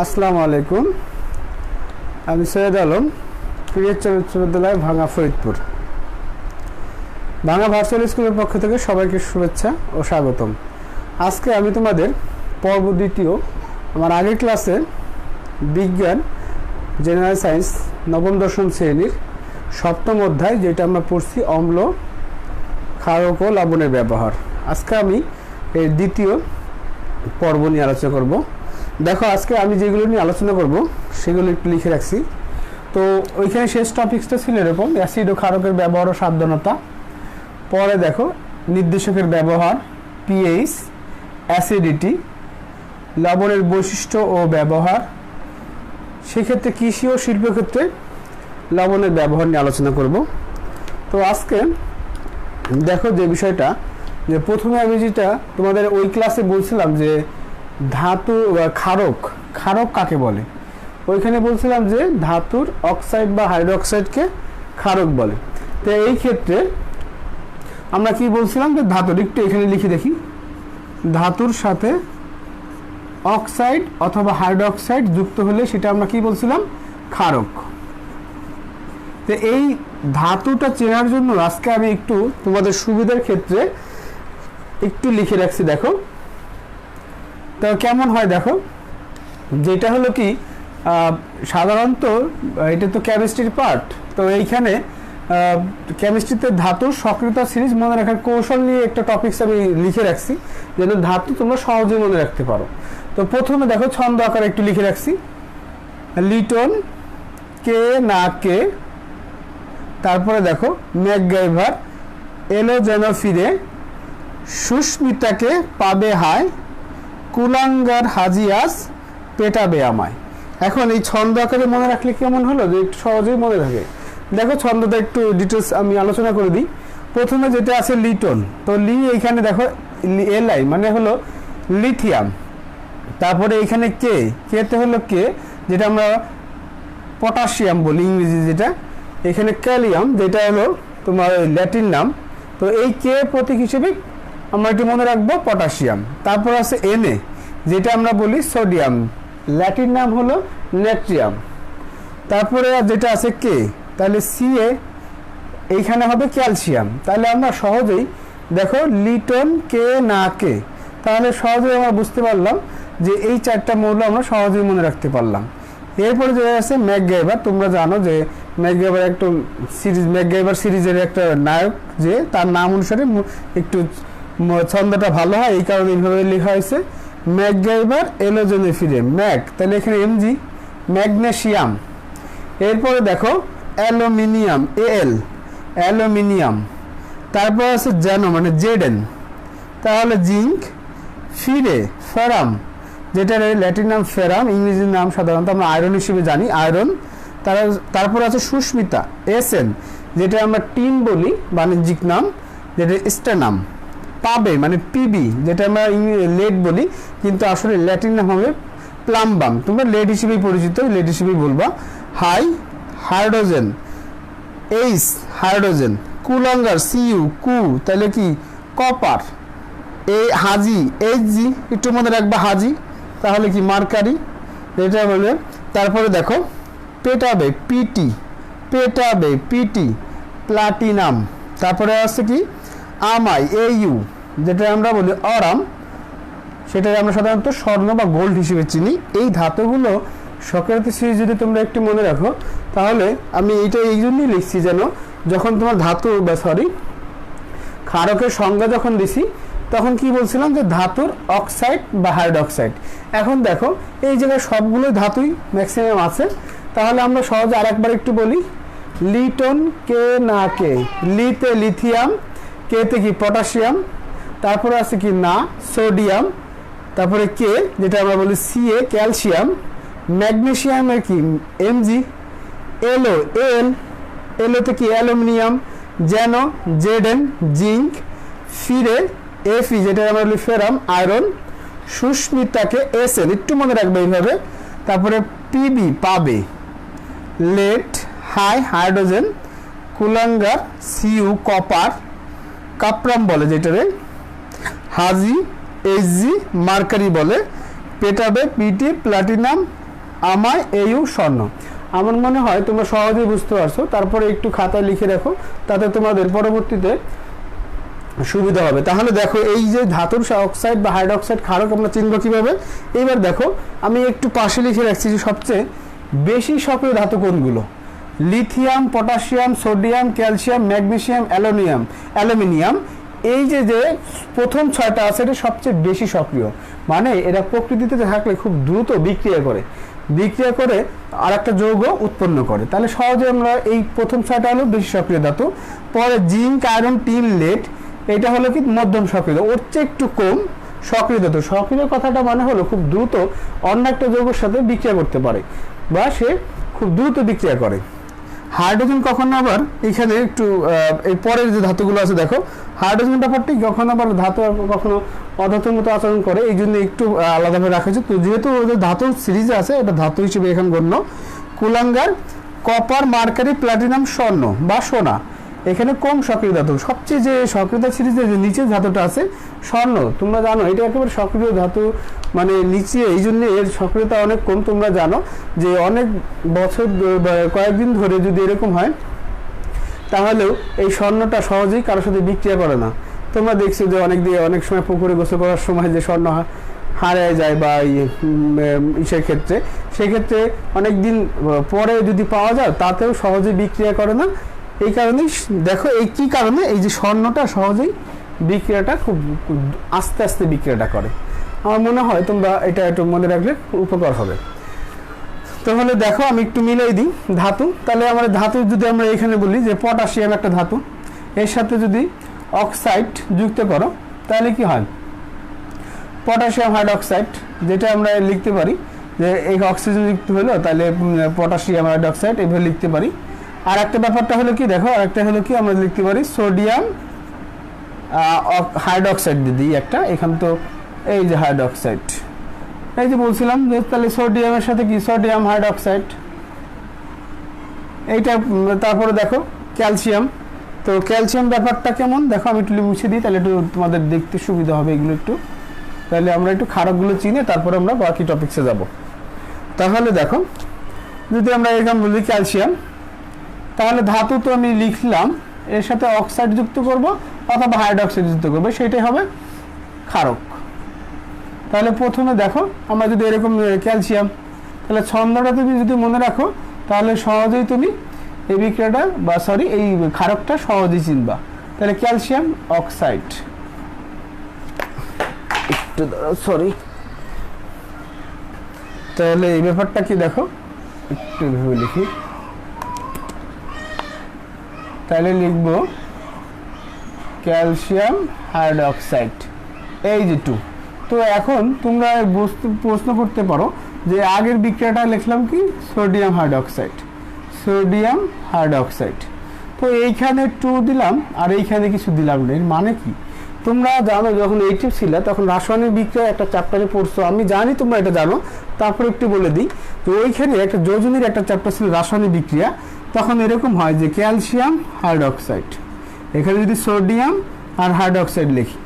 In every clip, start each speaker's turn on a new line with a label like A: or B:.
A: আসসালামু আলাইকুম। আমি সৈয়দ আলম, প্রিয়চর উচ্চ বিদ্যালয়, ভাঙা, ফরিদপুর। ভাঙা ভার্চুয়াল স্কুলের পক্ষ থেকে সবাইকে শুভেচ্ছা ও স্বাগতম। আজকে আমি তোমাদের পর্ব দ্বিতীয়, আমার আগের ক্লাসে বিজ্ঞান জেনারেল সায়েন্স নবম দশম শ্রেণীর সপ্তম অধ্যায়, যেটা আমরা পড়ছি অম্ল, ক্ষারক ও লবণের ব্যবহার। আজকে আমি এর দ্বিতীয় পর্ব নিয়ে আলোচনা করব। দেখো, আজকে আমি যেগুলো নিয়ে আলোচনা করব সেগুলো একটু লিখে রাখছি। তো ওইখানে শেষ টপিক্সটা ছিল এরকম: অ্যাসিড ও ক্ষারকের ব্যবহার ও সাবধানতা। পরে দেখো নির্দেশকের ব্যবহার, পিএইচ, অ্যাসিডিটি, লবণের বৈশিষ্ট্য ও ব্যবহার। সেক্ষেত্রে কৃষি ও শিল্পক্ষেত্রে লবণের ব্যবহার নিয়ে আলোচনা করব। তো আজকে দেখো যে বিষয়টা, যে প্রথমে আমি যেটা তোমাদের ওই ক্লাসে বলছিলাম যে ধাতু ক্ষারক কাকে বলে, ওইখানে বলছিলাম যে ধাতুর অক্সাইড বা হাইড্রোক্সাইডকে ক্ষারক বলে। তো এই ক্ষেত্রে আমরা কি বলছিলাম যে ধাতুর, একটু এখানে লিখে দেখি, ধাতুর সাথে অক্সাইড অথবা হাইড্রোক্সাইড যুক্ত হলে সেটা আমরা কি বলছিলাম? ক্ষারক। তো এই ধাতুটা চেনার জন্য আজকে আমি একটু তোমাদের সুবিধার ক্ষেত্রে একটু লিখে রাখছি। দেখো তো কেমন হয়, দেখো যেটা হলো কি সাধারণত এটা তো কেমিস্ট্রির পার্ট। তো এইখানে কেমিস্ট্রিতে ধাতুর সক্রিয়তা সিরিজ মনে রাখার কৌশল নিয়ে একটা টপিকস আমি লিখে রাখছি, যেন ধাতু তোমরা সহজে মনে রাখতে পারো। তো প্রথমে দেখো ছন্দ আকারে একটু লিখে রাখছি, লিটন, কে না কে। তারপরে দেখো ম্যাকগাইভার, এলো যেন ফিরে, সুস্মিতাকে পাবে হায়, কুলাঙ্গার হাজিয়াস পেটাবে আমায়। এখন এই ছন্দ আকারে মনে রাখলে কেমন হলো, যে একটু সহজেই মনে থাকে। দেখো ছন্দটা একটু ডিটেলস আমি আলোচনা করে দিই। প্রথমে যেটা আছে লিটন, তো এইখানে দেখো এলআই মানে হলো লিথিয়াম। তারপরে এখানে কেতে হলো কে, যেটা আমরা পটাশিয়াম বলি ইংরেজি, যেটা এখানে ক্যালিয়াম, যেটা হলো তোমার ল্যাটিন নাম। তো এই কে প্রতীক হিসেবে আমরা একটু মনে রাখবো পটাশিয়াম। তারপর আছে এনএ, যেটা আমরা বলি সোডিয়াম, ল্যাটিন নাম হলো নেট্রিয়াম। তারপরে যেটা আছে কে, তাহলে সিএ, এইখানে হবে ক্যালসিয়াম। তাহলে আমরা সহজেই দেখো লিটন, কে না কে, তাহলে সহজেই আমরা বুঝতে পারলাম যে এই চারটা মৌল আমরা সহজেই মনে রাখতে পারলাম। এরপরে যেটা আছে ম্যাকগাইভার, তোমরা জানো যে ম্যাকগাইভার একটা সিরিজ, ম্যাকগাইভার সিরিজের একটা নায়ক, যে তার নাম অনুসারে একটু ছন্দটা ভালো হয়, এই কারণে এইভাবে লেখা হয়েছে ম্যাকগাইভার এলো যেন ফিরে, ম্যাক, তাহলে এখানে এমজি, ম্যাগনেসিয়াম। এরপরে দেখো অ্যালুমিনিয়াম, এল, অ্যালুমিনিয়াম। তারপর আছে যেন মানে জেডেন, তাহলে জিঙ্ক, ফিরে, ফেরাম, যেটা ল্যাটিন নাম ফেরাম, ইংরেজির নাম সাধারণত আমরা আয়রন হিসেবে জানি, আয়রন। তারপর আছে সুস্মিতা, এসএন, যেটা আমরা টিন বলি বাণিজ্যিক নাম, যেটা স্টেনাম। পাবে মানে পিবি, যেটা আমরা লেড বলি, কিন্তু আসলে ল্যাটিন নাম হবে প্লাম্বাম, তোমরা লেড হিসেবেই পরিচিত, লেড হিসেবেই বলবা। Hi, hydrogen, H, hydrogen. কুলাঙ্গার, সিইউ, কু, তাহলে কি কপার। এই হাজি, এইচ জি, একটু মনে রাখবা হাজি, তাহলে কি মার্কারি, এটা বলে। তারপরে দেখো পেটাবে, পিটি, পেটাবে, পিটি, প্লাটিনাম। তারপরে আছে কি আমাই, এইউ, যেটা আমরা বলি অরাম, সেটা আমরা সাধারণত স্বর্ণ বা গোল্ড হিসেবে চিনি। এই ধাতুগুলো সক্রিয়তা সিরিজ যদি তোমরা একটু মনে রাখো, তাহলে আমি এইটা এই জন্যই লিখছি, যেন যখন তোমার ধাতু বা ক্ষারকের সংজ্ঞা যখন দিছি, তখন কি বলছিলাম যে ধাতুর অক্সাইড বা হাইড্রোক্সাইড। এখন দেখো এই জায়গায় সবগুলো ধাতুই ম্যাক্সিমাম আছে, তাহলে আমরা সহজে আরেকবার একটু বলি, লিটন, কে না কে, লিতে লিথিয়াম, কেতে কি পটাশিয়াম, তারপরে আছে কি না সোডিয়াম, তারপরে কে, যেটা আমরা বলি সিএ, ক্যালসিয়াম, ম্যাগনেসিয়ামের কি এমজি, এলো, এলোতে কি অ্যালুমিনিয়াম, যেন জেডেন, জিঙ্ক, ফিরে, এফি, যেটা আমরা বলি ফেরাম, আয়রন, সুস্মিতাকে এসএন, একটু মনে রাখবে এইভাবে। তারপরে পিবি, পাবে, লেড, হাই, হাইড্রোজেন, কুলাঙ্গার, সিইউ, কপার, কাপ্রাম বলে যেটারে, হাজি, এইচজি, মার্কারি বলে, পেটাবে, পিটি, প্লাটিনাম, আমায় এইউ স্বর্ণ। আমার মনে হয় তোমরা সহজেই বুঝতে পারছো, তারপরে একটু খাতায় লিখে রাখো, তাতে তোমাদের পরবর্তীতে সুবিধা হবে। তাহলে দেখো এই যে ধাতুর অক্সাইড বা হাইড্রোক্সাইড ক্ষারক আমরা চিনব কিভাবে। এবার দেখো আমি একটু পাশে লিখে রাখছি যে সবচেয়ে বেশি সক্রিয় ধাতু কোনগুলো। Lithium, potassium, sodium, calcium, magnesium, aluminium, এই যে যে প্রথম 6টা আছে এটা সবচেয়ে বেশি সক্রিয়, মানে এরা প্রকৃতিতে থাকলে খুব দ্রুত বিক্রিয়া করে আর একটা যৌগ উৎপন্ন করে। তাহলে সহজে আমরা এই প্রথম 6টা হলো বেশি সক্রিয় ধাতু। পরে জিঙ্ক, আয়রন, টিন, লেড, এটা হলো কি মধ্যম সক্রিয়, ওর চেয়ে একটু কম সক্রিয় ধাতু। সক্রিয় কথাটা মানে হলো খুব দ্রুত অন্য একটা যৌগের সাথে বিক্রিয়া করতে পারে বা সে খুব দ্রুত বিক্রিয়া করে। হাইড্রোজেন কখনো আবার এখানে একটু এই পরের যে ধাতুগুলো আছে দেখো, হাইড্রোজেন ব্যাপারটি কখনো আবার ধাতু কখনো অধাতুর মতো আচরণ করে, এই জন্য একটু আলাদাভাবে রাখা হয়েছে। তো যেহেতু ওদের ধাতু সিরিজে আছে, এটা ধাতু হিসেবে এখানে গণ্য। কুলাঙ্গার, কপার, মার্কারি, প্লাটিনাম, স্বর্ণ বা সোনা, এখানে কম সক্রিয় ধাতু। সবচেয়ে যে সক্রিয়তা সিরিজে যে নিচের ধাতুটা আছে স্বর্ণ, তোমরা জানো এটা একেবারে সক্রিয় ধাতু, মানে নিচে, এই জন্য এর সক্রিয়তা অনেক কম। তোমরা জানো যে অনেক বছর কয়েকদিন ধরে যদি এরকম হয় তাহলেও এই স্বর্ণটা সহজেই কারোর সাথে বিক্রিয়া করে না। তোমরা দেখছো যে অনেক সময় পুকুরে গোসল করার সময় যে স্বর্ণ হারিয়ে যায় বা ইসের ক্ষেত্রে, সেক্ষেত্রে অনেক দিন পরে যদি পাওয়া যায় তাতেও সহজে বিক্রিয়া করে না। এই কারণেই দেখো এই কি কারণে, এই যে স্বর্ণটা সহজেই বিক্রিয়াটা খুব আস্তে আস্তে বিক্রিয়াটা করে। আমার মনে হয় তোমরা এটা একটু মনে রাখলে উপকার হবে। তাহলে দেখো আমি একটু মিলাই দিই ধাতু। তাহলে আমার ধাতু যদি আমরা এখানে বলি যে পটাশিয়াম একটা ধাতু, এর সাথে যদি অক্সাইড যুক্ত করো তাহলে কি হয়, পটাশিয়াম হাইড্রোক্সাইড, যেটা আমরা লিখতে পারি যে এই অক্সিজেন যুক্ত হলো তাহলে পটাশিয়াম হাইড্রোক্সাইড এভাবে লিখতে পারি। আর একটা ব্যাপারটা হলো কি দেখো, আরেকটা হলো কি আমরা লিখতে পারি সোডিয়াম হাইড্রোক্সাইড দিদি একটা, এখানে তো এই যে হাইড্রোক্সাইড, এই যে বলছিলাম যে তাহলে সোডিয়ামের সাথে কি সোডিয়াম হাইড্রোক্সাইড এইটা। তারপরে দেখো ক্যালসিয়াম, তো ক্যালসিয়াম ব্যাপারটা কেমন দেখো, আমি একটু মুছে দিই তাহলে একটু তোমাদের দেখতে সুবিধা হবে এগুলো একটু। তাহলে আমরা একটু ক্ষারকগুলো চিনে তারপরে আমরা বাকি টপিকসে যাব। তাহলে দেখো যদি আমরা এখানে বলি ক্যালসিয়াম, তাহলে ধাতু তো আমি লিখলাম, এর সাথে অক্সাইড যুক্ত করব অথবা হাইড্রোক্সাইড যুক্ত করবো, সেটাই হবে ক্ষারক। তাহলে প্রথমে দেখো আমরা যদি এরকম ক্যালসিয়াম, তাহলে ছন্দটা তুমি যদি মনে রাখো তাহলে সহজেই তুমি এই বিক্রিয়াটা বা এই ক্ষারকটা সহজেই চিনবা। তাহলে ক্যালসিয়াম অক্সাইড, একটু সরি, তাহলে এই ব্যাপারটা কি দেখো একটু ভেবে লিখি, তাহলে লিখব ক্যালসিয়াম হাইড্রোক্সাইড, এই যে 2। তো এখন তোমরা প্রশ্ন করতে পারো যে আগের বিক্রিয়াটা লিখলাম কি সোডিয়াম হাইড্রোক্সাইড, তো এইখানে 2 দিলাম আর এইখানে কিছু দিলাম না, এর মানে কি? তোমরা জানো যখন এইটে ছিল তখন রাসায়নিক বিক্রিয়া একটা চ্যাপ্টারে পড়ছো, আমি জানি তোমরা এটা জানো, তারপর একটু বলে দিই। তো ওইখানে একটা যোজনীর একটা চ্যাপ্টার ছিল রাসায়নিক বিক্রিয়া, তখন এরকম হয় যে ক্যালসিয়াম হাইড্রোক্সাইড, এখানে যদি সোডিয়াম আর হাইড্রোক্সাইড লিখি,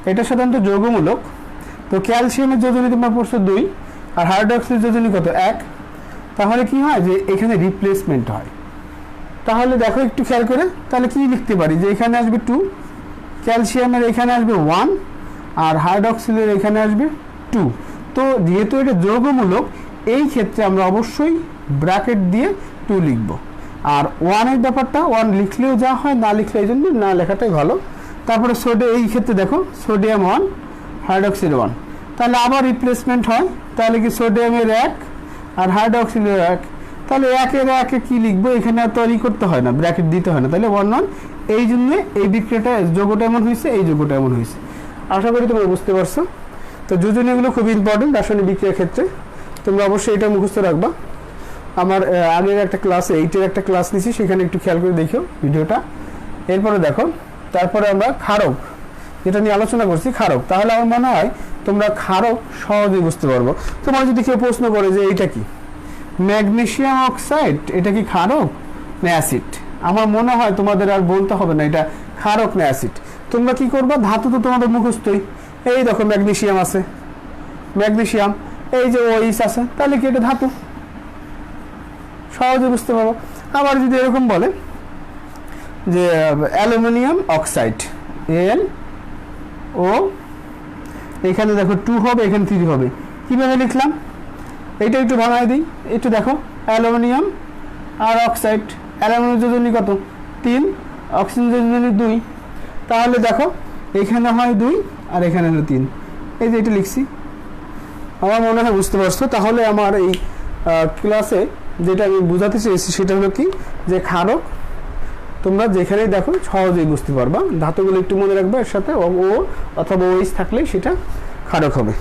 A: এটা সাধারণত যৌগমূলক। তো ক্যালসিয়ামের যোজনী তোমরা পড়ছো 2 আর হাইড্রোক্সাইড যোজনী কত 1, তাহলে কি হয় যে এখানে রিপ্লেসমেন্ট হয়। তাহলে দেখো একটু খেয়াল করে, তাহলে কি লিখতে পারি যে এখানে আসবে 2, ক্যালসিয়ামের এখানে আসবে 1 আর হাইড্রোক্সাইডের এখানে আসবে 2। তো যেহেতু এটা যৌগমূলক এই ক্ষেত্রে আমরা অবশ্যই ব্র্যাকেট দিয়ে 2 লিখব। আর 1 এর ব্যাপারটা 1 লিখলেও যা হয়, না লিখলে এই জন্য না লেখাটাই ভালো। তারপরে এই ক্ষেত্রে দেখো সোডিয়াম 1 হাইড্রোক্সাইড 1, তাহলে আবার রিপ্লেসমেন্ট হয়, তাহলে কি সোডিয়ামের 1 আর হাইড্রোক্সাইডের 1, তাহলে 1 এর 1 কি লিখবো, এখানে আর তৈরি করতে হয় না, ব্র্যাকেট দিতে হয় না, তাহলে 1 1। এই জন্য এই বিক্রিয়াটা যোগটা এমন হয়েছে, এই যোগটা এমন হয়েছে। আশা করি তোমরা বুঝতে পারছো। তো যোজনীগুলো খুব ইম্পর্টেন্ট রাসায়নিক বিক্রিয়ার ক্ষেত্রে, তোমরা অবশ্যই এটা মুখস্থ রাখবা। আমার আগের একটা ক্লাসে 8-এর একটা ক্লাস নিয়েছি, সেখানে একটু খেয়াল করে দেখো ভিডিওটা। এরপরে দেখো তারপরে আমরা ক্ষারক, যেটা নিয়ে আলোচনা করছি ক্ষারক, তাহলে আমার মনে হয় তোমরা ক্ষারক সহজেই বুঝতে পারবো। তোমার যদি কেউ প্রশ্ন করে যে এইটা কি ম্যাগনেসিয়াম অক্সাইড, এটা কি ক্ষারক না অ্যাসিড, আমার মনে হয় তোমাদের আর বলতে হবে না এটা ক্ষারক না অ্যাসিড। তোমরা কি করবা, ধাতু তো তোমাদের মুখস্থই, এই দেখো ম্যাগনেসিয়াম আছে, ম্যাগনেসিয়াম, এই যে ওইস আছে, তাহলে কি এটা ধাতু, সহজে বুঝতে পারবো। আবার যদি এরকম বলে যে অ্যালুমিনিয়াম অক্সাইড এল ও, এখানে দেখো 2 হবে, এখানে 3 হবে, কীভাবে লিখলাম এইটা একটু ভাঙাই দিই। একটু দেখো অ্যালুমিনিয়াম আর অক্সাইড, অ্যালুমিনিয়াম যোজনী কত 3, অক্সিজেন যোজনী 2, তাহলে দেখো এখানে হয় 2 আর এখানে হলো 3, এই যে এটা লিখছি। আমার মনে হয় বুঝতে পারছো। তাহলে আমার এই ক্লাসে যেটা আমি বোঝাতে চেয়েছি সেটা হলো কি, যে ক্ষারক তোমরা যেখানেই দেখো সহজেই বুঝতে পারবা। ধাতুগুলো একটু মনে রাখবে, এর সাথে ও অথবা ওইস থাকলেই সেটা ক্ষারক হবে।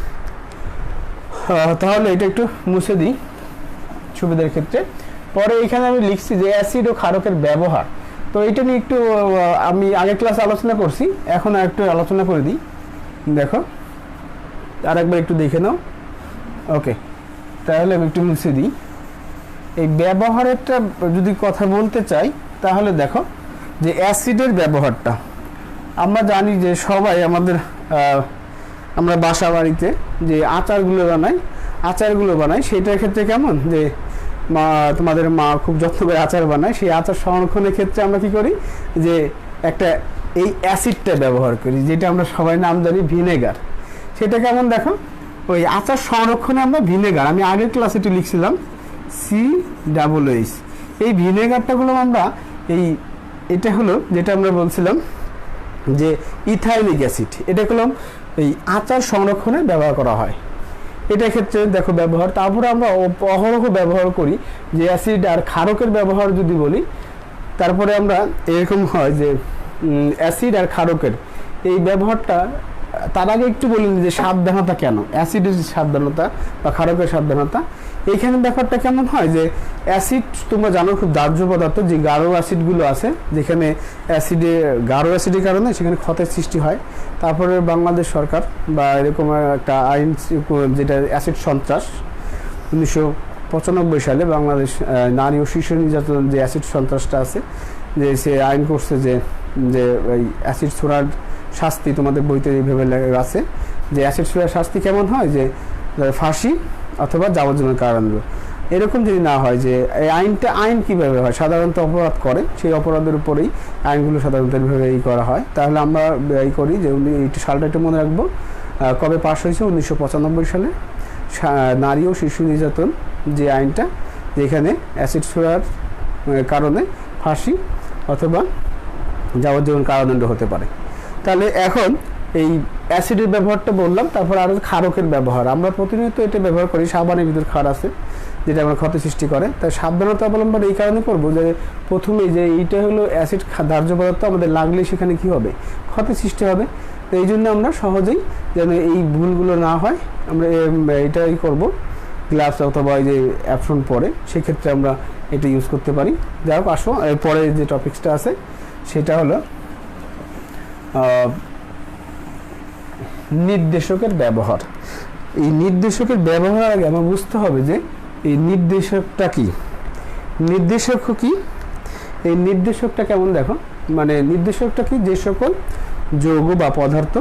A: তাহলে এটা একটু মুছে দিই সুবিধার ক্ষেত্রে। পরে এখানে আমি লিখছি যে অ্যাসিড ও ক্ষারকের ব্যবহার, তো এটা নিয়ে একটু আমি আগের ক্লাসে আলোচনা করছি, এখন আর একটু আলোচনা করে দিই। দেখো আরেকবার একটু দেখে নাও। ওকে, তাহলে আমি একটু মুছে দিই। এই ব্যবহারেরটা যদি কথা বলতে চাই তাহলে দেখো যে অ্যাসিডের ব্যবহারটা আমরা জানি যে সবাই আমরা বাসা বাড়িতে যে আচারগুলো বানাই সেটার ক্ষেত্রে কেমন যে তোমাদের মা খুব যত্ন করে আচার বানায়, সেই আচার সংরক্ষণের ক্ষেত্রে আমরা কি করি যে একটা এই অ্যাসিডটা ব্যবহার করি, যেটা আমরা সবাই নাম জানি ভিনেগার। সেটা কেমন দেখো, ওই আচার সংরক্ষণে আমরা ভিনেগার, আমি আগের ক্লাসে একটু লিখছিলাম COOH, এই ভিনেগারটাগুলো আমরা এটা হলো যেটা আমরা বলছিলাম যে ইথাইলিক অ্যাসিড, এটা হলো এই আচার সংরক্ষণে ব্যবহার করা হয়। এটার ক্ষেত্রে দেখো ব্যবহার। তারপরে আমরা অহরহ ব্যবহার করি যে অ্যাসিড আর ক্ষারকের ব্যবহার যদি বলি, তারপরে আমরা এরকম হয় যে অ্যাসিড আর ক্ষারকের এই ব্যবহারটা। তার আগে একটু বলি যে সাবধানতা কেন, অ্যাসিডের সাবধানতা বা ক্ষারকের সাবধানতা। এইখানে ব্যাপারটা কেমন হয় যে অ্যাসিড তোমরা জানো খুব দাহ্য পদার্থ, যে গাঢ় অ্যাসিডগুলো আছে, যেখানে গাঢ় অ্যাসিডের কারণে সেখানে ক্ষতের সৃষ্টি হয়। তারপরে বাংলাদেশ সরকার বা এরকম একটা আইন, যেটা অ্যাসিড সন্ত্রাস, 1995 সালে বাংলাদেশ নারী ও শিশু নির্যাতন যে অ্যাসিড সন্ত্রাসটা আছে, যে সে আইন করছে যে ওই অ্যাসিড ছোড়ার শাস্তি, তোমাদের বইতে এইভাবে আছে যে অ্যাসিড ছোড়ার শাস্তি কেমন হয়, যে ফাঁসি অথবা যাবজ্জীবন কারাদণ্ড। এরকম যদি না হয় যে এই আইন কীভাবে হয়, সাধারণত অপরাধ করে সেই অপরাধের উপরেই আইনগুলো সাধারণত এইভাবে করা হয়। তাহলে আমরা করি যে এই সালটা একটু মনে রাখবো, কবে পাশ হয়েছে 1995 সালে নারী ও শিশু নির্যাতন যে আইনটা, যেখানে অ্যাসিড ছোড়ার কারণে ফাঁসি অথবা যাবজ্জীবন কারাদণ্ড হতে পারে। তাহলে এখন এই অ্যাসিডের ব্যবহারটা বললাম, তারপর আরও ক্ষারকের ব্যবহার। আমরা প্রতিনিয়ত এটা ব্যবহার করি, সাবানের ভিতর ক্ষার আছে যেটা আমার ক্ষতি সৃষ্টি করে। তাই সাবধানতা অবলম্বন এই কারণে করবো যে প্রথমেই যে এইটা হলো অ্যাসিড দাহ্য পদার্থ, আমাদের লাগলে সেখানে কি হবে, ক্ষতি সৃষ্টি হবে। তো এই জন্য আমরা সহজেই যেন এই ভুলগুলো না হয় আমরা এটাই করব, গ্লাভস অথবা এই যে অ্যাপসন পরে সেক্ষেত্রে আমরা এটা ইউজ করতে পারি। যাই হোক, আসো এরপরে যে টপিক্সটা আছে সেটা হলো নির্দেশকের ব্যবহার। এই নির্দেশকের ব্যবহার আগে আমার বুঝতে হবে যে এই নির্দেশকটা কি, নির্দেশক কি, এই নির্দেশকটা কেমন দেখো, মানে নির্দেশকটা কি, যে সকল যৌগ বা পদার্থ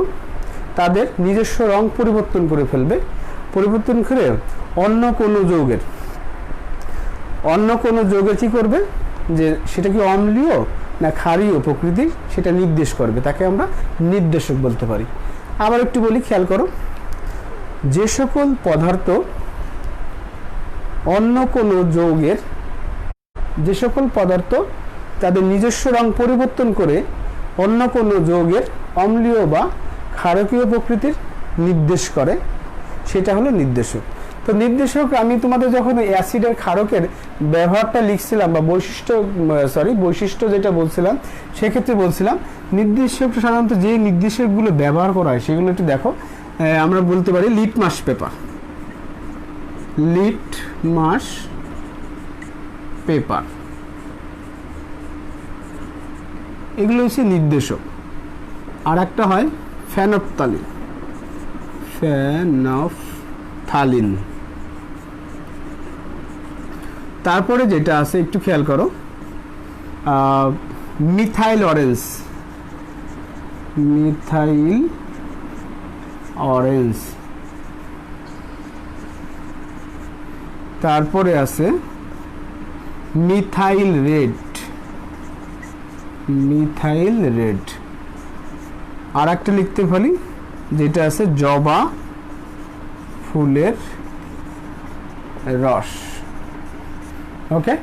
A: তাদের নিজস্ব রং পরিবর্তন করে ফেলবে, পরিবর্তন করে অন্য কোনো যৌগের কি করবে, যে সেটা কি অম্লীয় না ক্ষারীয় প্রকৃতির সেটা নির্দেশ করবে, তাকে আমরা নির্দেশক বলতে পারি। আবার একটু বলি, খেয়াল করো, যে সকল পদার্থ অন্য কোনো যৌগের, যে সকল পদার্থ তাদের নিজস্ব রং পরিবর্তন করে অন্য কোনো যৌগের অম্লীয় বা ক্ষারকীয় প্রকৃতির নির্দেশ করে, সেটা হলো নির্দেশক। তো নির্দেশক আমি তোমাদের যখন অ্যাসিড আর ক্ষারকের ব্যবহারটা লিখছিলাম বা বৈশিষ্ট্য যেটা বলছিলাম, সেক্ষেত্রে বলছিলাম নির্দেশক সাধারণত যে নির্দেশকগুলো ব্যবহার করা হয় সেগুলো একটু দেখো। আমরা বলতে পারি লিটমাস পেপার, এগুলো হচ্ছে নির্দেশক। আর একটা হয় ফেনফথালিন। তারপরে যেটা আছে একটু খেয়াল করো, মিথাইল অরেঞ্জ। তারপরে আছে মিথাইল রেড, মিথাইল রেড। আর একটা লিখতে পারি যেটা আছে জবা ফুলের রস। ওকে,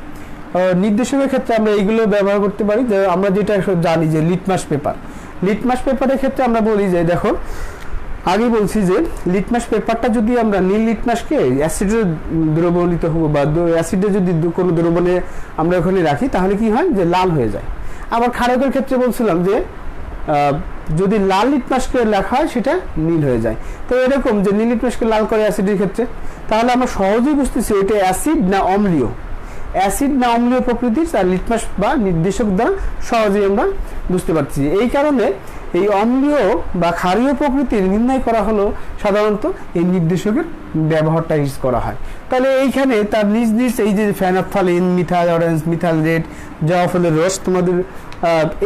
A: নির্দেশকের ক্ষেত্রে আমরা এইগুলো ব্যবহার করতে পারি। যে আমরা যেটা জানি যে লিটমাস পেপার, লিটমাস পেপারের ক্ষেত্রে আমরা বলি যে দেখো আগে বলছি যে লিটমাস পেপারটা যদি আমরা নীল লিটমাসকে অ্যাসিডে দ্রবণিত হবো বা অ্যাসিডে যদি কোনো দ্রবণে আমরা ওখানে রাখি তাহলে কি হয় যে লাল হয়ে যায়। আবার ক্ষারকের ক্ষেত্রে বলছিলাম যে যদি লাল লিটমাসকে লেখা হয় সেটা নীল হয়ে যায়। তো এরকম যে নীল লিটমাসকে লাল করে অ্যাসিডের ক্ষেত্রে, তাহলে আমরা সহজেই বুঝতেছি এটা অ্যাসিড না অম্লীয়, অ্যাসিড না অম্লীয় প্রকৃতির, আর লিটমাস বা নির্দেশক দ্বারা সহজেই আমরা বুঝতে পারছি। এই কারণে এই অম্লীয় বা ক্ষারীয় প্রকৃতির নির্ণয় করা হলো সাধারণত এই নির্দেশকের ব্যবহারটা ইউজ করা হয়। তাহলে এইখানে তার নিজ নিজ এই যে ফেনফথ্যালিন, মিথাইল অরেঞ্জ, মিথাইল রেড, জবা ফুলের রস, তোমাদের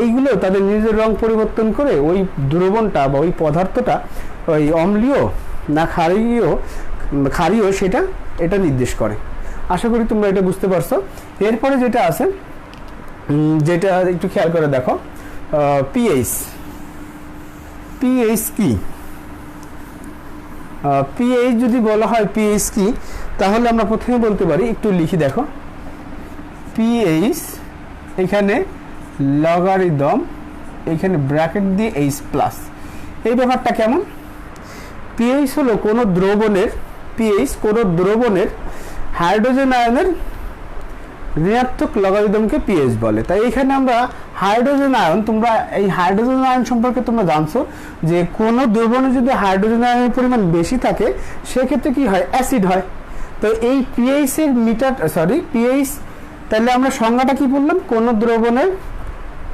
A: এইগুলো তাদের নিজের রং পরিবর্তন করে ওই দ্রবণটা বা ওই পদার্থটা ওই অম্লীয় না ক্ষারীয় সেটা এটা নির্দেশ করে। আশা করি তোমরা এটা বুঝতে পারছো। এরপরে যেটা আছে যেটা একটু খেয়াল করে দেখো, পিএইচ। পিএইচ কি? পিএইচ যদি বলা হয় পিএইচ কি, তাহলে আমরা প্রথমে বলতে পারি, একটু লিখি দেখো, পিএইচ এখানে লগারিদম, এখানে ব্র্যাকেট দিয়ে এইচ প্লাস। এই ব্যাপারটা কেমন? পিএইচ হলো কোনো দ্রবণের, পিএইচ কোনো দ্রবণের হাইড্রোজেন আয়নের ঋণাত্মক লগারিদমকে পিএইচ বলে। তাই এখানে আমরা হাইড্রোজেন আয়ন, তোমরা এই হাইড্রোজেন আয়ন সম্পর্কে তোমরা জানছো যে কোনো দ্রবণে যদি হাইড্রোজেন আয়নের পরিমাণ বেশি থাকে সেক্ষেত্রে কি হয়? অ্যাসিড হয়। তো এই পিএইচ এর পিএইচ, তাহলে আমরা সংজ্ঞাটা কি বললাম? কোনো দ্রবণের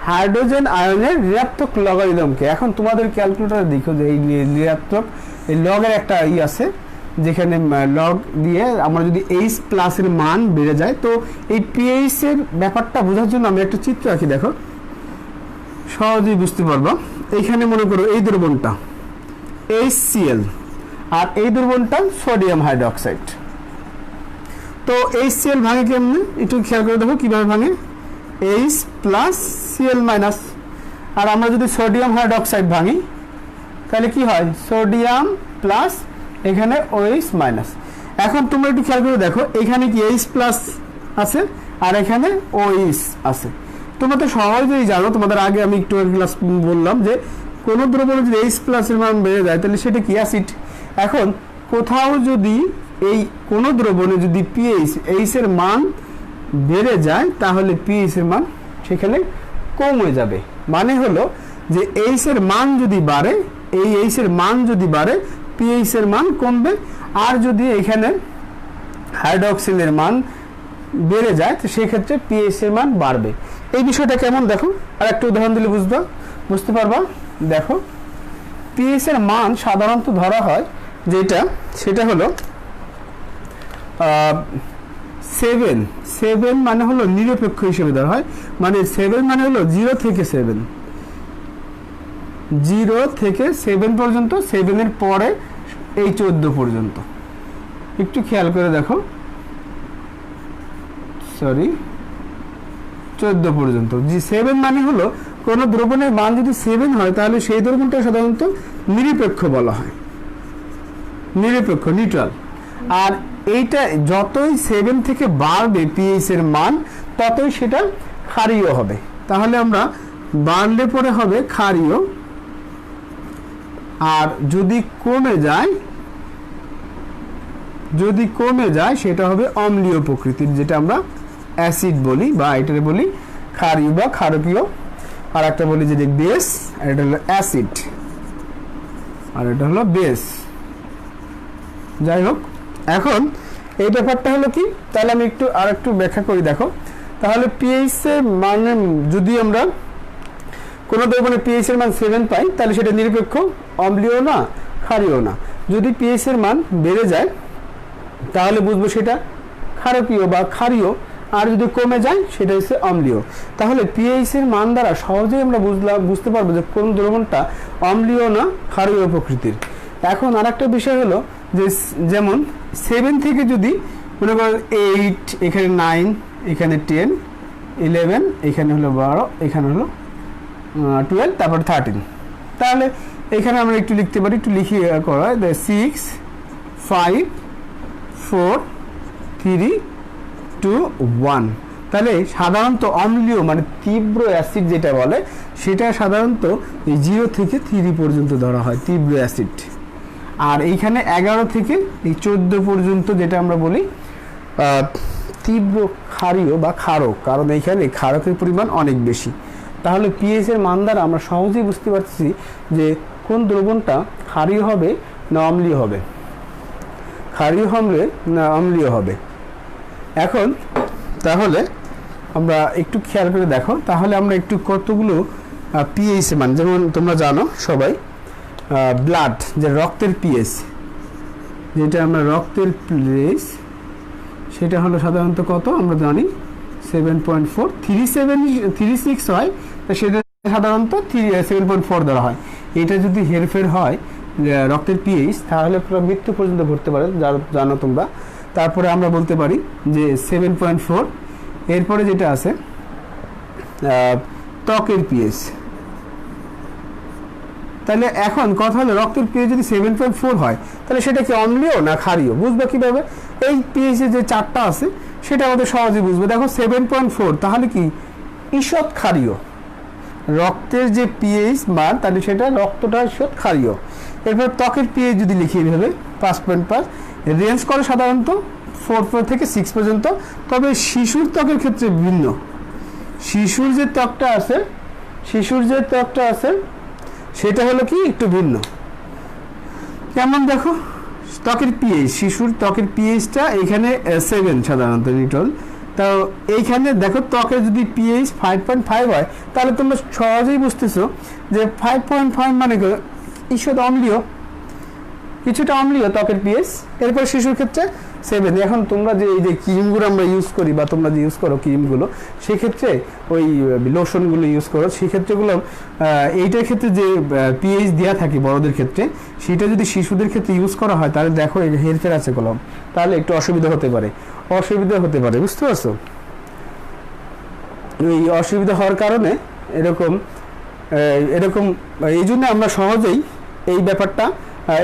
A: হাইড্রোজেন আয়নের ঋণাত্মক লগারিদমকে। এখন তোমাদের ক্যালকুলেটরে দেখো যে এই ঋণাত্মক এই লগের একটা আছে, যেখানে লগ দিয়ে আমরা যদি এইচ প্লাসের মান বেড়ে যায়, তো এই পিএইচ এর ব্যাপারটা বোঝার জন্য আমি একটা চিত্র আঁকি, দেখো সহজেই বুঝতে পারবো। এইখানে মনে করো এই দ্রবণটা HCl আর এই দ্রবণটা সোডিয়াম হাইড্রোক্সাইড। তো HCl ভাঙে কেমনে একটু খেয়াল করে দেখো কিভাবে ভাঙে, H প্লাস Cl মাইনাস। আর আমরা যদি সোডিয়াম হাইড্রোক্সাইড ভাঙি তাহলে কি হয়? সোডিয়াম প্লাস এখানে OH মাইনাস। এখন তোমরা একটু খেয়াল করে দেখো এখানে কি H প্লাস আছে আর এখানে OH আছে। তোমরা তো সহজেই জানো, তোমাদের আগে আমি একটু ক্লাস বললাম যে কোন দ্রবণে যদি H প্লাস এর মান বেড়ে যায় তাহলে সেটা কি? অ্যাসিড। এখন কোথাও যদি এই কোন দ্রবণে যদি পিএইচ H এর মান বেড়ে যায় তাহলে পিএইচ এর মান সেখানে কমে যাবে। মানে হলো যে H এর মান যদি বাড়ে, এই H এর মান যদি বাড়ে পিএইচ এর মান কমবে, আর যদি এখানে হাইড্রোক্সিলের মান বেড়ে যায় তো সেক্ষেত্রে পিএইচ এর মান বাড়বে। এই বিষয়টা কেমন দেখো, আর একটা উদাহরণ দিলে বুঝতে পারবা। দেখো পিএইচ এর মান সাধারণত ধরা হয় যেটা, সেটা হলো 7 মানে হলো নিরপেক্ষ হিসেবে ধরা হয়। মানে 7 মানে হলো 0 থেকে 7 পর্যন্ত, 7 এর পরে এই 14 পর্যন্ত। একটু খেয়াল করে দেখো, 14 পর্যন্ত। 7 মানে হলো কোন দ্রবণের মান যদি 7 হয় তাহলে সেই দ্রবণটা সাধারণত নিরপেক্ষ বলা হয়, নিরপেক্ষ, নিউট্রাল। আর এইটা যতই 7 থেকে বাড়বে পিএইচ এর মান ততই সেটা ক্ষারীয় হবে। তাহলে আমরা বাড়লে পরে হবে ক্ষারীয়, আর যদি কমে যায় সেটা হবে অম্লীয় প্রকৃতির, যেটা আমরা অ্যাসিড বলি বা এটাকে বলি ক্ষারীয় বা ক্ষারকীয়। আর একটা বলি যে বেস, আর এটা হলো অ্যাসিড, আর এটা হলো বেস। যাই হোক, এখন এই ব্যাপারটা হলো কি, তাহলে আমি আর একটু ব্যাখ্যা করি। দেখো তাহলে পিএইচ এর মানে যদি আমরা কোন দ্রবণে পিএইচ এর মান 7 পাই তাহলে সেটা নিরপেক্ষ, অম্লীয় না, ক্ষারীয় না। যদি পিএইচ এর মান বেড়ে যায় তাহলে বুঝবো সেটা ক্ষারকীয় বা ক্ষারীয়, আর যদি কমে যায় সেটা হচ্ছে অম্লীয়। তাহলে পিএইচ এর মান দ্বারা সহজেই আমরা বুঝতে পারবো যে কোন দ্রবণটা অম্লীয় না ক্ষারীয় প্রকৃতির। এখন আরেকটা বিষয় হলো যে যেমন 7 থেকে যদি মনে করেন 8, এখানে 9, এখানে 10, 11, এখানে হলো 12, এখানে হলো 12, তারপর 13। তাহলে এখানে আমরা একটু লিখতে পারি, একটু লিখি করা 6, 5, 4, 3, 2, 1। তাহলে সাধারণত অম্লীয় মানে তীব্র অ্যাসিড যেটা বলে সেটা সাধারণত এই 0 থেকে 3 পর্যন্ত ধরা হয় তীব্র অ্যাসিড। আর এইখানে 11 থেকে এই 14 পর্যন্ত যেটা আমরা বলি তীব্র ক্ষারীয় বা ক্ষারক, কারণ এইখানে ক্ষারকের পরিমাণ অনেক বেশি। তাহলে পিএইচ এর মান দ্বারা আমরা সহজেই বুঝতে পারছি যে কোন দ্রবণটা ক্ষারীয় হবে না অম্লীয় হবে, ক্ষারীয় হবে না অম্লীয় হবে। এখন তাহলে আমরা একটু খেয়াল করে দেখো, তাহলে আমরা একটু কতগুলো পিএইচ মান, যেমন তোমরা জানো সবাই ব্লাড যে রক্তের পিএইচ, যেটা আমরা রক্তের পিএইচ সেটা হলো সাধারণত কত আমরা জানি 7.4, 36 হয়, সেটা সাধারণত 7.4 ধরা হয়। এটা যদি হেরফের হয় রক্তের পিএইচ তাহলে পুরো মৃত্যু পর্যন্ত ঘটতে পারে, জানো তোমরা। তারপরে আমরা বলতে পারি যে 7.4। এরপরে যেটা আছে ত্বকের পিএইচ। তাহলে এখন কথা হলো রক্তের পিএইচ যদি 7.4 হয় তাহলে সেটা কি অম্লীয় না ক্ষারীয়, বুঝবে কিভাবে? এই পিএইচ যে চারটা আছে সেটা আমাদের সহজে বুঝবে। দেখো 7.4 তাহলে কি ঈষৎ ক্ষারীয়, রক্তের যে পিএইচ মান তাহলে সেটা রক্তটা ঈষৎ ক্ষারীয়। এরপর ত্বকের পিএইচ যদি লিখি এইভাবে 5.5, রেঞ্জ করে সাধারণত 4 থেকে 6 পর্যন্ত। তবে শিশুর ত্বকের ক্ষেত্রে ভিন্ন, শিশুর যে ত্বকটা আছে সেটা হলো কি একটু ভিন্ন। কেমন দেখো ত্বকের পিএইচ, শিশুর ত্বকের পিএইচটা এখানে 7 সাধারণত নিউটন। তো এইখানে দেখো ত্বকের যদি পিএইচ 5.5 হয় তাহলে তোমরা সহজেই বুঝতেছো যে 5.5 মানে ঈষৎ অম্লীয়, কিছুটা অম্লীয় ত্বকের পিএইচ। এরপর শিশুর ক্ষেত্রে 7। এখন তোমরা যে এই যে ক্রিমগুলো আমরা ইউজ করি বা তোমরা যে ইউজ করো ক্রিমগুলো, সেক্ষেত্রে ওই লোশনগুলো ইউজ করো, সেক্ষেত্রেগুলো এইটার ক্ষেত্রে যে পিএইচ দেওয়া থাকে বড়দের ক্ষেত্রে, সেটা যদি শিশুদের ক্ষেত্রে ইউজ করা হয় তাহলে দেখো এই হেরফের আছে কলম, তাহলে একটু অসুবিধা হতে পারে, বুঝতে পারছো? এই অসুবিধা হওয়ার কারণে এরকম এই জন্য আমরা সহজেই এই ব্যাপারটা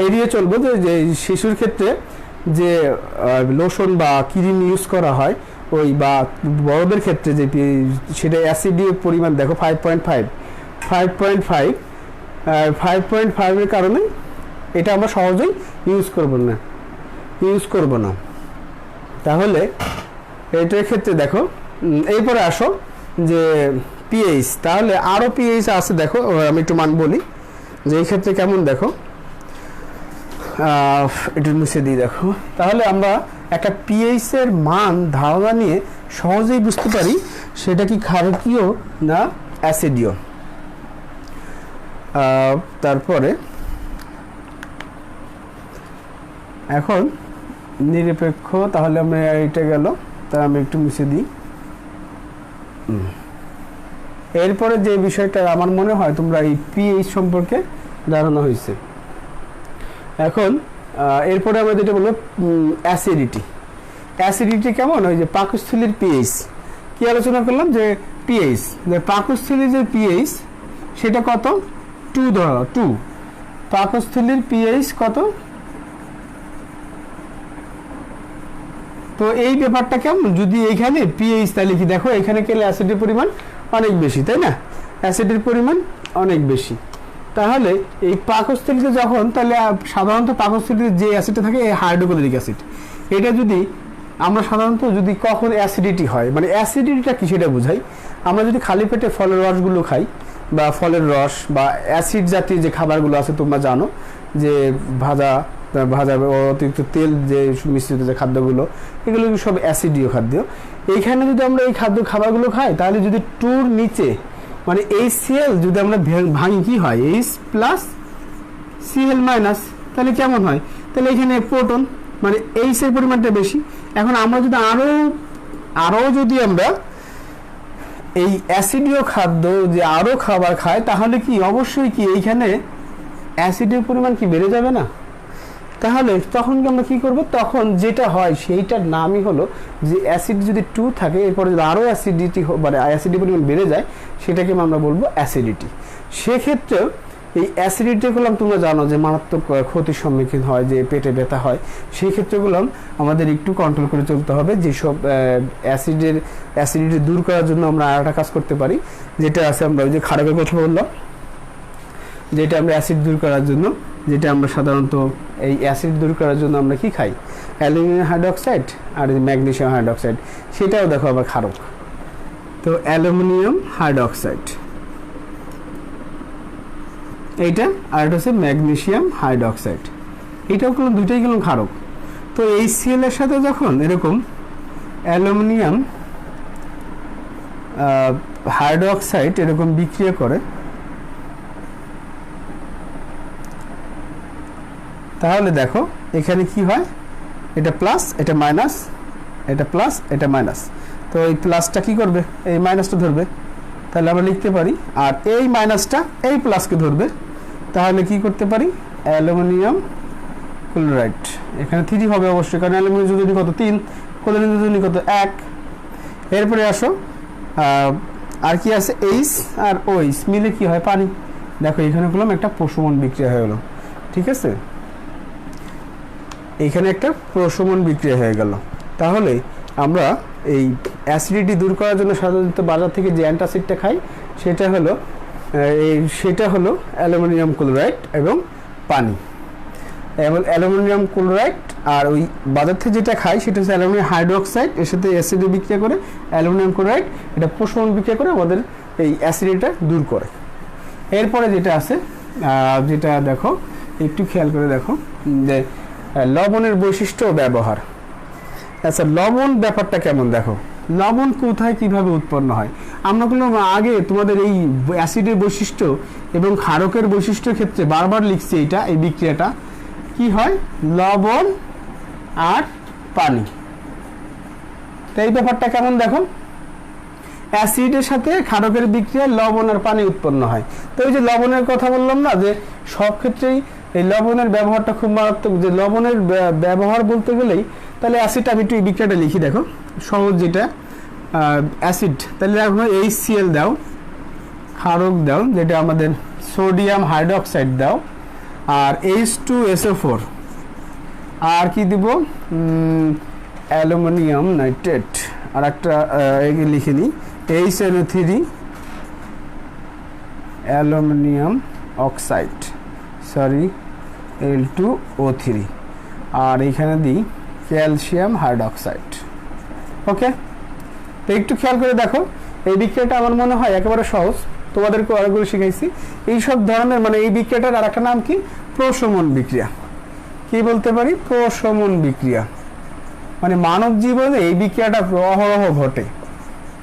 A: এড়িয়ে চলবো যে শিশুর ক্ষেত্রে যে লোশন বা ক্রিম ইউজ করা হয় ওই বা বড়দের ক্ষেত্রে যে সেটা অ্যাসিডের পরিমাণ দেখো 5.5 এর কারণে এটা আমরা সহজেই ইউজ করব না। তাহলে এটার ক্ষেত্রে দেখো এরপরে আসো যে পিএইচ, তাহলে আরও পিএইচ আছে দেখো, আমি একটু মান বলি যে এই ক্ষেত্রে কেমন দেখো, একটু মুছে দিই দেখো। তাহলে আমরা একটা পিএইচ এর মান ধারণা নিয়ে সহজেই বুঝতে পারি সেটা কি ক্ষারকীয় না অ্যাসিডীয়। তারপরে এখন নিরপেক্ষ, তাহলে আমরা এটা গেল, তা আমি একটু মুছে দিই। এরপরে যে বিষয়টা আমার মনে হয় তোমরা এই পিএইচ সম্পর্কে ধারণা হয়েছে। এখন এরপরে আমরা যেটা বলবো অ্যাসিডিটি কেমন, ওই যে পাকস্থলীর পিএইচ কি আলোচনা করলাম যে পিএইচ, যে পাকস্থলীর যে পিএইচ সেটা কত 2 ধরো, 2 পাকস্থলীর পিএইচ কত। তো এই ব্যাপারটা কেমন, যদি এখানে পিএইচ তাহলে কি দেখো এখানে কেলে অ্যাসিডের পরিমাণ অনেক বেশি, তাই না? অ্যাসিডের পরিমাণ অনেক বেশি। তাহলে এই পাকস্থলীতে যখন, তাহলে সাধারণত পাকস্থলীতে যে অ্যাসিডটা থাকে এই হাইড্রোক্লোরিক অ্যাসিড, এটা যদি আমরা সাধারণত যদি কখন অ্যাসিডিটি হয়, মানে অ্যাসিডিটিটা কি সেটা বোঝাই, আমরা যদি খালি পেটে ফলের রসগুলো খাই বা ফলের রস বা অ্যাসিড জাতীয় যে খাবারগুলো আছে তোমরা জানো যে ভাজা অতিরিক্ত তেল যে মিশ্রিত যে খাদ্যগুলো, এগুলো সব অ্যাসিডীয় খাদ্য। এইখানে যদি আমরা এই খাবারগুলো খাই তাহলে যদি 2 নিচে মানে HCl যদি আমরা ভাঙি কি হয় H+Cl-, তাহলে কেমন হয়, তাহলে এখানে প্রোটন মানে H এর পরিমাণটা বেশি। এখন আমরা যদি আরো যদি আমরা এই অ্যাসিডীয় খাদ্য যে আরো খাবার খাই তাহলে কি অবশ্যই কি এইখানে অ্যাসিডের পরিমাণ কি বেড়ে যাবে না? তাহলে তখন আমরা কি করব, তখন যেটা হয় সেইটার নামই হলো যে অ্যাসিড যদি 2 থাকে এরপরে যদি আরও অ্যাসিডিটি মানে অ্যাসিডিটি পরিমাণ বেড়ে যায় সেটাকে আমরা বলবো অ্যাসিডিটি। সেক্ষেত্রে এই অ্যাসিডিটিগুলো তোমরা জানো যে মারাত্মক ক্ষতির সম্মুখীন হয়, যে পেটে ব্যথা হয়, সেই ক্ষেত্রেগুলো আমাদের একটু কন্ট্রোল করে চলতে হবে। যেসব অ্যাসিডিটি দূর করার জন্য আমরা আরেকটা কাজ করতে পারি, যেটা আছে আমরা ওই যে খারাপের কথা বললাম, যেটা আমরা অ্যাসিড দূর করার জন্য, যেটা আমরা সাধারণত এই অ্যাসিড দূর করার জন্য আমরা কি খাই, অ্যালুমিনিয়াম হাইড্রোক্সাইড আর ম্যাগনেসিয়াম হাইড্রোক্সাইড, সেটাও দেখো আবার ক্ষারক। তো অ্যালুমিনিয়াম হাইড্রোক্সাইড এইটা, আর এটা হচ্ছে ম্যাগনেসিয়াম হাইড্রোক্সাইড, এটাও কিন্তু দুইটাই কিন্তু ক্ষারক। তো এই HCl এর সাথে যখন এরকম অ্যালুমিনিয়াম হাইড্রোক্সাইড এরকম বিক্রিয়া করে, তাহলে দেখো এখানে কি হয়, এটা প্লাস এটা মাইনাস, এটা প্লাস এটা মাইনাস। তো এই প্লাসটা কি করবে, এই মাইনাসটা ধরবে, তাহলে আমরা লিখতে পারি, আর এই মাইনাসটা এই প্লাসকে ধরবে, তাহলে কি করতে পারি, অ্যালুমিনিয়াম ক্লোরাইড। এখানে 3 হবে অবশ্যই, কারণ অ্যালুমিনিয়াম যোজনী কত 3, ক্লোরিন যোজনী কত 1। এরপরে আসো আর কি আছে, H আর OH মিলে কি হয়, পানি। দেখো এখানে করলাম একটা প্রশমন বিক্রিয়া হয়ে গেল, ঠিক আছে, এখানে একটা প্রশমন বিক্রিয়া হয়ে গেল। তাহলে আমরা এই অ্যাসিডিটি দূর করার জন্য সাধারণত বাজার থেকে যে অ্যান্টাসিডটা খাই সেটা হলো অ্যালুমিনিয়াম ক্লোরাইড এবং পানি। এবং অ্যালুমিনিয়াম ক্লোরাইড আর ওই বাজার থেকে যেটা খাই সেটা হচ্ছে অ্যালুমিনিয়াম হাইড্রোক্সাইড, এর সাথে অ্যাসিডে বিক্রিয়া করে অ্যালুমিনিয়াম ক্লোরাইড, এটা প্রশমন বিক্রিয়া করে আমাদের এই অ্যাসিডিটিটা দূর করে। এরপরে যেটা আছে, যেটা দেখো একটু খেয়াল করে দেখো, যে লবণের বৈশিষ্ট্য ও ব্যবহার। আচ্ছা, লবণ ব্যাপারটা কেমন দেখো, লবণ কোথায় কিভাবে উৎপন্ন হয়। আমরা বললাম আগে তোমাদের এই অ্যাসিডের বৈশিষ্ট্য এবং ক্ষারকের বৈশিষ্ট্যের ক্ষেত্রে বারবার লিখছি, এই বিক্রিয়াটা কি হয়, লবণ আর পানি। তো এই ব্যাপারটা কেমন দেখো, অ্যাসিডের সাথে ক্ষারকের বিক্রিয়া লবণ আর পানি উৎপন্ন হয়। তো এই যে লবণের কথা বললাম না, যে সব ক্ষেত্রেই এই লবণের ব্যবহারটা খুব মারাত্মক। যে লবণের ব্যবহার বলতে গেলেই তাহলে অ্যাসিড, আমি একটু এই বিক্রিয়াটা লিখি দেখো সহজ, যেটা অ্যাসিড, তাহলে দেখো HCl দাও, ক্ষারক দাও যেটা আমাদের সোডিয়াম হাইড্রোক্সাইড দাও, আর H2SO4, আর কি দিব, অ্যালুমিনিয়াম নাইট্রেট, আর একটা লিখে নিই HNO3 aluminium oxide, sorry Al2O3, আর এইখানে দিই ক্যালসিয়াম হাইড্রোক্সাইড। ওকে, তো একটু খেয়াল করে দেখো এই বিক্রিয়াটা আমার মনে হয় একেবারে সহজ, তোমাদেরকে আরেকগুলো শিখাইছি। এইসব ধরনের মানে এই বিক্রিয়াটার আর একটা নাম কি, প্রশমন বিক্রিয়া। কি বলতে পারি, প্রশমন বিক্রিয়া। মানে মানব জীবনে এই বিক্রিয়াটা অহরহ ঘটে,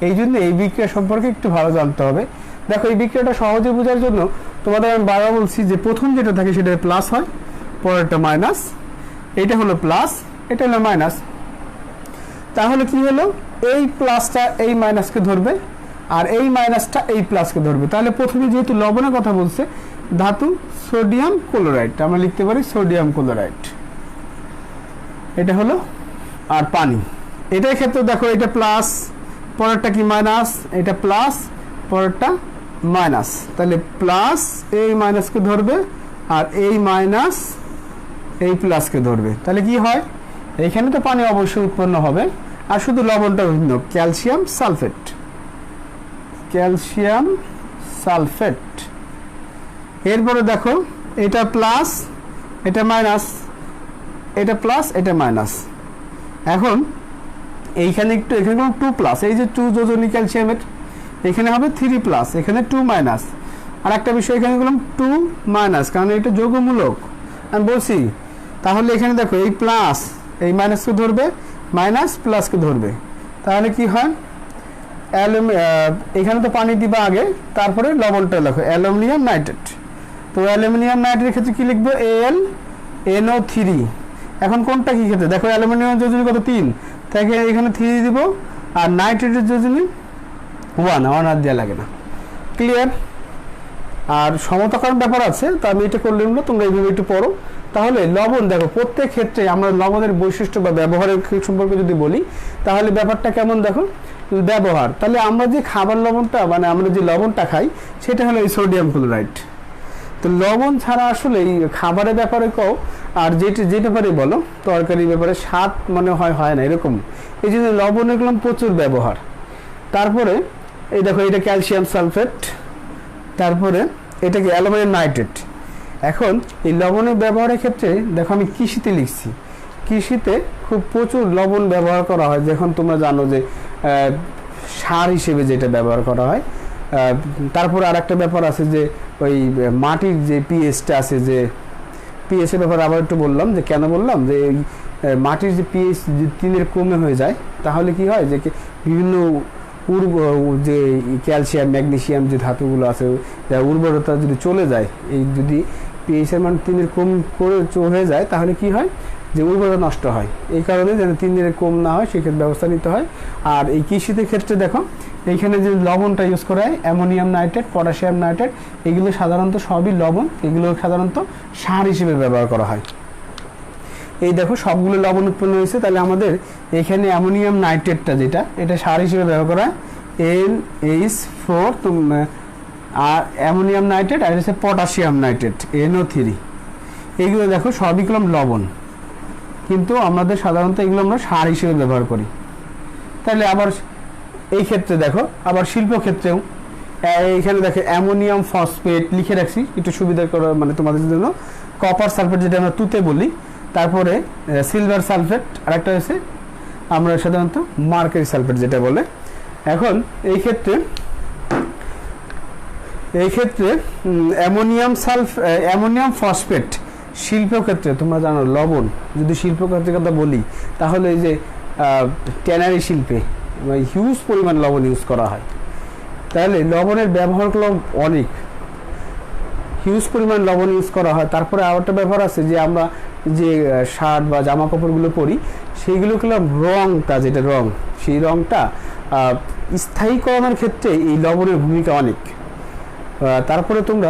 A: এই জন্য এই বিক্রিয়া সম্পর্কে একটু ভালো জানতে হবে। দেখো এই বিক্রিয়াটা সহজে বোঝার জন্য তোমাদের আমি বারবার বলছি যে প্রথম যেটা থাকে সেটা প্লাস হয়, পরেরটা মাইনাস, এটা হলো প্লাস, এটা হলো মাইনাস। তাহলে কি হলো, এই প্লাসটা এই মাইনাসকে ধরবে আর এই মাইনাসটা এই প্লাসকে ধরবে। তাহলে প্রথমে যেহেতু লবণের কথা বলছে, ধাতু সোডিয়াম ক্লোরাইড, আমরা লিখতে পারি সোডিয়াম ক্লোরাইড, এটা হলো, আর পানি। এটার ক্ষেত্রে দেখো এটা প্লাস, পরেরটা কি মাইনাস, এটা প্লাস, পরেরটা মাইনাস। তাহলে প্লাস এই মাইনাসকে ধরবে আর এই মাইনাস এই প্লাসকে ধরবে। তাহলে কি হয়, এইখানে তো পানি অবশ্যই উৎপন্ন হবে, আর শুধু লবণটা ভিন্ন, ক্যালসিয়াম সালফেট, ক্যালসিয়াম সালফেট। এরপরে দেখো এটা প্লাস, এটা মাইনাস, এটা প্লাস, এটা মাইনাস। এখন এইখানে একটু, এখানে 2 প্লাস, এই যে 2 যোজনী ক্যালসিয়ামের, এখানে হবে 3 প্লাস, এখানে 2 মাইনাস। আর একটা বিষয় এখানে বললাম 2 মাইনাস, কারণ এটা যৌগমূলক আমি বলছি। তাহলে এখানে দেখো এই প্লাস এই মাইনাসকে ধরবে, মাইনাস প্লাসকে ধরবে, তাহলে কি হয়, এখানে তো পানি দিবা আগে, তারপরে লবণটা লেখো অ্যালুমিনিয়াম নাইট্রেট। তো অ্যালুমিনিয়াম নাইট্রেটের ক্ষেত্রে কি লিখবে, AlNO3। এখন কোনটা কি ক্ষেত্রে দেখো, অ্যালুমিনিয়াম যোজনী কত 3, তাই এখানে 3 দিব, আর নাইট্রেটের যোজনী 1 আর দেওয়া লাগে না। ক্লিয়ার। আর সমতাকরণ ব্যাপার আছে, তো আমি এটা করলে তোমরা এইভাবে একটু পড়ো, তাহলে লবণ দেখো প্রত্যেক ক্ষেত্রে আমরা লবণের বৈশিষ্ট্য বা ব্যবহারের সম্পর্কে যদি বলি তাহলে ব্যাপারটা কেমন দেখো, ব্যবহার। তাহলে আমরা যে খাবার লবণটা মানে আমরা যে লবণটা খাই সেটা হলো এই সোডিয়াম ক্লোরাইড। তো লবণ ছাড়া আসলে এই খাবারের ব্যাপারে কও আর যে ব্যাপারে বলো তরকারির ব্যাপারে স্বাদ মনে হয় না এরকম। এই জন্য লবণের এগুলো প্রচুর ব্যবহার। তারপরে এই দেখো এটা ক্যালসিয়াম সালফেট, তারপরে এটাকে অ্যালুমিনিয়াম নাইট্রেট। এখন এই লবণের ব্যবহারের ক্ষেত্রে দেখো আমি কৃষিতে লিখছি, কৃষিতে খুব প্রচুর লবণ ব্যবহার করা হয়। যখন তোমরা জানো যে সার হিসেবে যেটা ব্যবহার করা হয়। তারপরে আর একটা ব্যাপার আছে যে ওই মাটির যে পিএইচটা আছে, যে পিএইচের ব্যাপারে আবার একটু বললাম যে কেন বললাম যে মাটির যে পিএইচ তিনের কমে হয়ে যায় তাহলে কি হয় যে বিভিন্ন যে ক্যালসিয়াম ম্যাগনেসিয়াম যে ধাতুগুলো আছে উর্বরতা যদি চলে যায়, এই যদি পিএইচের মান 3 কম করে হয়ে যায় তাহলে কি হয় যে উর্বরতা নষ্ট হয়। এই কারণে যেন 3 কম না হয় সেক্ষেত্রে ব্যবস্থা নিতে হয়। আর এই কৃষিতে ক্ষেত্রে দেখো এইখানে যে লবণটা ইউজ করা হয় অ্যামোনিয়াম নাইট্রেট, পটাশিয়াম নাইট্রেট, এগুলো সাধারণত সবই লবণ, এগুলো সাধারণত সার হিসেবে ব্যবহার করা হয়। এই দেখো সবগুলো লবণ উৎপন্ন হয়েছে, তাহলে আমাদের এখানে অ্যামোনিয়াম নাইট্রেটটা যেটা এটা সার হিসেবে ব্যবহার করা হয় NH4, আর অ্যামোনিয়াম নাইট্রেট আর হচ্ছে পটাশিয়াম নাইট্রেট NO3। এইগুলো দেখো সবই কলম লবণ, কিন্তু আমাদের সাধারণত এগুলো আমরা সার হিসেবে ব্যবহার করি। তাহলে আবার এই ক্ষেত্রে দেখো আবার শিল্প ক্ষেত্রেও এইখানে দেখো অ্যামোনিয়াম ফসফেট লিখে রাখছি একটু সুবিধা করে মানে তোমাদের জন্য, কপার সালফেট যেটা আমরা তুতে বলি, তারপরে সিলভার সালফেট, আর একটা হচ্ছে আমরা সাধারণত মার্কারি সালফেট যেটা বলে। এখন এই ক্ষেত্রে অ্যামোনিয়াম ফসফেট শিল্প ক্ষেত্রে তোমরা জানো লবণ, যদি শিল্প ক্ষেত্রের কথা বলি তাহলে এই যে ট্যানারি শিল্পে হিউজ পরিমাণ লবণ ইউজ করা হয়। তাহলে লবণের ব্যবহারগুলো অনেক, হিউজ পরিমাণ লবণ ইউজ করা হয়। তারপরে আর একটা ব্যাপার আছে যে আমরা যে শার্ট বা জামা কাপড়গুলো পরি সেইগুলো খেলাম রংটা, যেটা রং সেই রংটা স্থায়ীকরণের ক্ষেত্রে এই লবণের ভূমিকা অনেক। তারপরে তোমরা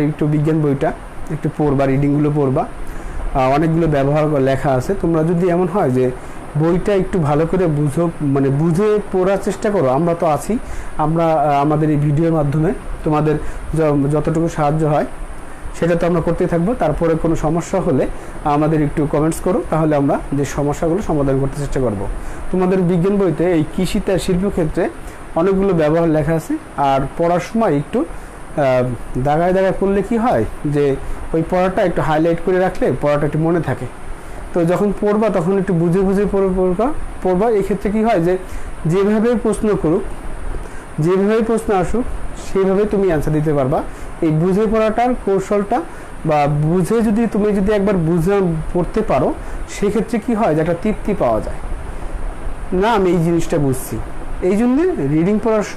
A: একটু বিজ্ঞান বইটা একটু পড়বা, রিডিংগুলো পড়বা, অনেকগুলো ব্যবহার লেখা আছে। তোমরা যদি এমন হয় যে বইটা একটু ভালো করে বুঝে পড়ার চেষ্টা করো, আমরা তো আছি, আমরা আমাদের এই ভিডিওর মাধ্যমে তোমাদের যতটুকু সাহায্য হয় সেটা তো আমরা করতেই থাকবো। তারপরে কোনো সমস্যা হলে আমাদের একটু কমেন্টস করো, তাহলে আমরা যে সমস্যাগুলো সমাধান করতে চেষ্টা করব। তোমাদের বিজ্ঞান বইতে এই কৃষিতে শিল্পক্ষেত্রে অনেকগুলো ব্যবহার লেখা আছে, আর পড়ার সময় একটু দাগায় করলে কি হয় যে ওই পড়াটা একটু হাইলাইট করে রাখলে পড়াটা একটু মনে থাকে। তো যখন পড়বা তখন একটু বুঝে পড়বা। এই ক্ষেত্রে কি হয় যে যেভাবে প্রশ্ন করুক, যেভাবে প্রশ্ন আসুক সেইভাবে তুমি অ্যান্সার দিতে পারবা। এই বুঝে পড়াটার কৌশলটা বা তুমি যদি একবার বুঝে পড়তে পারো সেক্ষেত্রে কি হয় যে একটা তৃপ্তি পাওয়া যায়, না আমি এই জিনিসটা বুঝছি। এই জন্যে রিডিং পড়ার